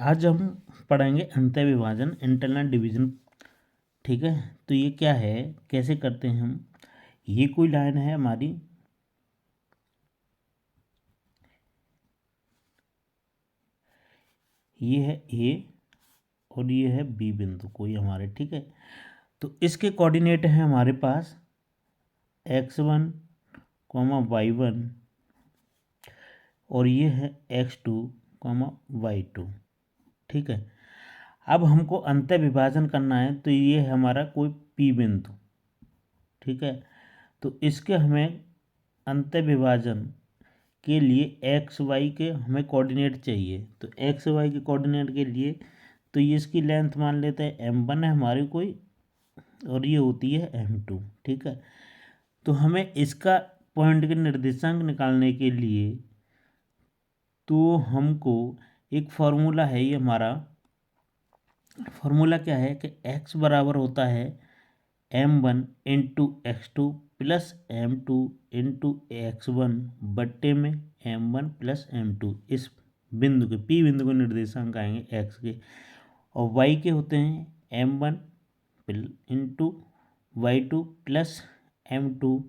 आज हम पढ़ेंगे अंतः विभाजन, इंटरनल डिवीजन। ठीक है, तो ये क्या है, कैसे करते हैं हम। ये कोई लाइन है हमारी, ये है ए और ये है बी बिंदु कोई हमारे। ठीक है, तो इसके कोऑर्डिनेट हैं हमारे पास x1, y1 और ये है x2, y2। ठीक है, अब हमको अंतः विभाजन करना है, तो ये है हमारा कोई पी बिंदु। ठीक है, तो इसके हमें अंतः विभाजन के लिए एक्स वाई के हमें कोऑर्डिनेट चाहिए। तो एक्स वाई के कोऑर्डिनेट के लिए तो ये इसकी लेंथ मान लेते हैं m1 है हमारी कोई, और ये होती है m2। ठीक है, तो हमें इसका पॉइंट के निर्देशांक निकालने के लिए तो हमको एक फार्मूला है, ये हमारा फार्मूला क्या है कि x बराबर होता है m1 into x2 plus m2 into x1 बट्टे में m1 प्लस m2। इस बिंदु के p बिंदु के निर्देशांक आएंगे x के, और y के होते हैं m1 into y2 plus m2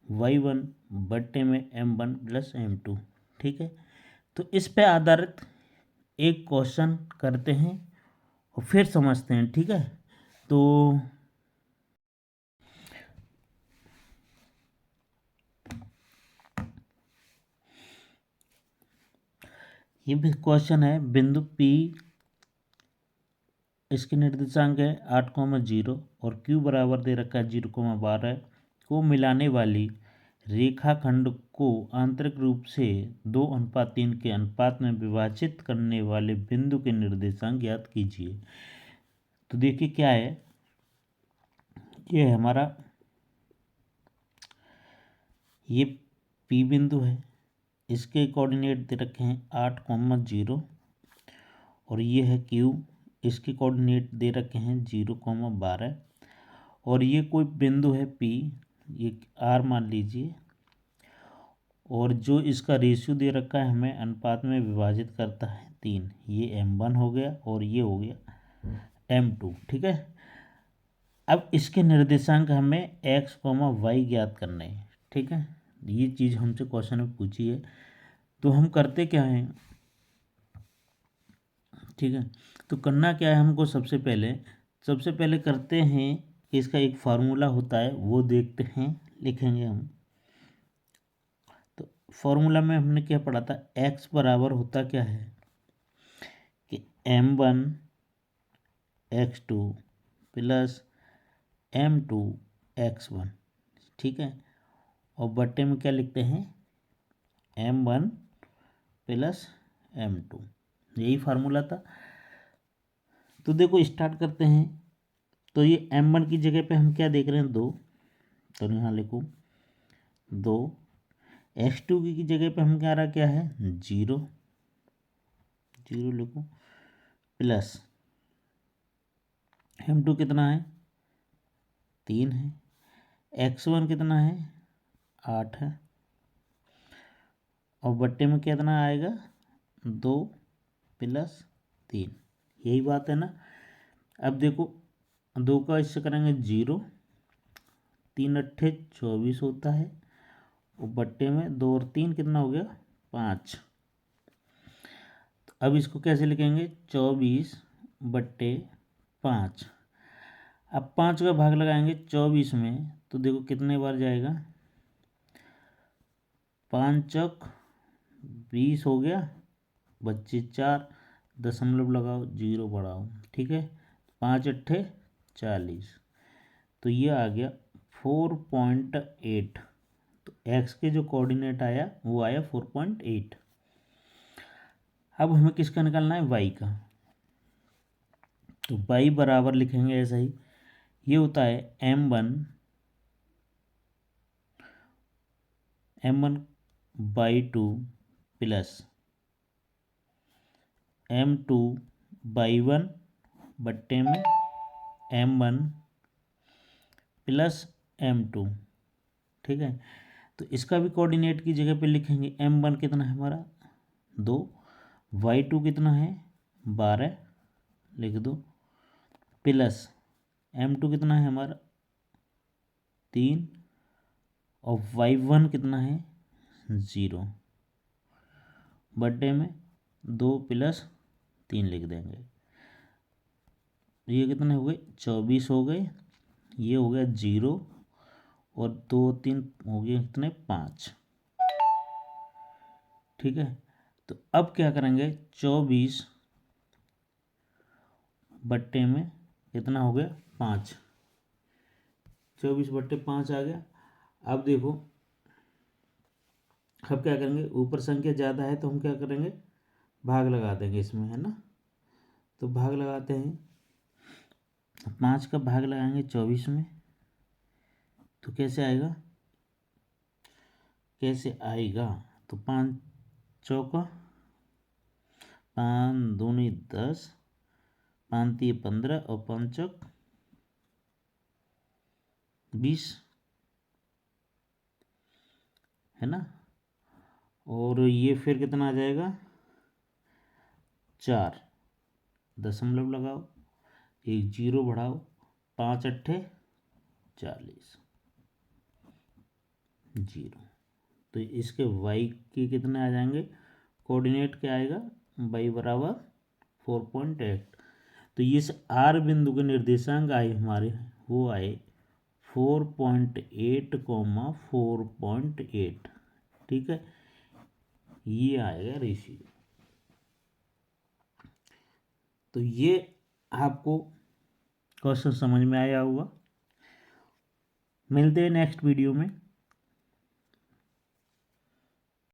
y1 बट्टे में m1 प्लस m2। ठीक है, तो इस पे आधारित एक क्वेश्चन करते हैं और फिर समझते हैं। ठीक है, तो ये भी क्वेश्चन है, बिंदु P इसके निर्देशांक है 8,0 और Q बराबर दे रखा है 0,12 को मिलाने वाली रेखाखंड को आंतरिक रूप से 2:3 के अनुपात में विभाजित करने वाले बिंदु के निर्देशांक ज्ञात कीजिए। तो देखिए क्या है, ये हमारा ये P बिंदु है, इसके कोऑर्डिनेट दे रखे हैं 8,0 और ये है Q, इसके कोऑर्डिनेट दे रखे हैं 0,12 और ये कोई बिंदु है P, ये R मान लीजिए, और जो इसका रेशियो दे रखा है हमें अनुपात में विभाजित करता है 3। ये m1 हो गया और ये हो गया m2। ठीक है, अब इसके निर्देशांक हमें x, y ज्ञात करने हैं। ठीक है, ये चीज़ हमसे क्वेश्चन में पूछी है, तो हम करते क्या हैं। ठीक है, तो करना क्या है हमको, सबसे पहले करते हैं कि इसका एक फार्मूला होता है वो देखते हैं, लिखेंगे हम। तो फार्मूला में हमने क्या पढ़ा था, x बराबर होता क्या है कि m1 x2 plus m2 x1। ठीक है, और बट्टे में क्या लिखते हैं m1 प्लस m2, यही फार्मूला था। तो देखो स्टार्ट करते हैं, तो ये m1 की जगह पे हम क्या देख रहे हैं 2, तो यहाँ लिखो 2। x2 की जगह पे हम क्या है 0 लिखो, प्लस m2 कितना है 3 है, x1 कितना है 8 है, और बट्टे में कितना आएगा 2 प्लस 3, यही बात है ना। अब देखो 2 का इससे करेंगे 0, 3 अट्ठे 24 होता है, और बट्टे में 2 और 3 कितना हो गया 5। तो अब इसको कैसे लिखेंगे 24/5। अब 5 का भाग लगाएंगे 24 में, तो देखो कितने बार जाएगा 5 चौक 20 हो गया, बच्चे 4 दशमलव लगाओ 0 बढ़ाओ। ठीक है, 5 अट्ठे 40, तो ये आ गया 4.8। तो x के जो कोऑर्डिनेट आया वो आया 4.8। अब हमें किसका निकालना है y का, तो y बराबर लिखेंगे ऐसा ही, ये होता है m1/2 प्लस m2/1 बट्टे में m1 प्लस m2। ठीक है, तो इसका भी कोऑर्डिनेट की जगह पे लिखेंगे m1 कितना है हमारा 2, y2 कितना है 12 लिख दो, प्लस M2 कितना है हमारा 3, और Y1 कितना है 0, बटे में 2 + 3 लिख देंगे। ये कितने हो गए 24 हो गए, ये हो गया 0 और 2 3 हो गए कितने 5। ठीक है, तो अब क्या करेंगे 24 बट्टे में कितना हो गया 5, 24 बट्टे 5 आ गया। अब देखो अब क्या करेंगे, ऊपर संख्या ज़्यादा है तो हम क्या करेंगे भाग लगा देंगे इसमें, है ना। तो भाग लगाते हैं, 5 का भाग लगाएंगे 24 में, तो कैसे आएगा, तो 5 चौका 5 दूनी 10, 5 3 15 और 5 चौक 20, है ना। और ये फिर कितना आ जाएगा 4, दशमलव लगाओ, एक 0 बढ़ाओ, 5 अट्ठे 40, 0। तो इसके y के कितने आ जाएंगे, कोऑर्डिनेट क्या आएगा, y बराबर 4.8। तो इस R बिंदु के निर्देशांक आए हमारे, वो आए 4.8, 4.8। ठीक है, ये आएगा रेशियो। तो ये आपको क्वेश्चन समझ में आया होगा। मिलते हैं नेक्स्ट वीडियो में।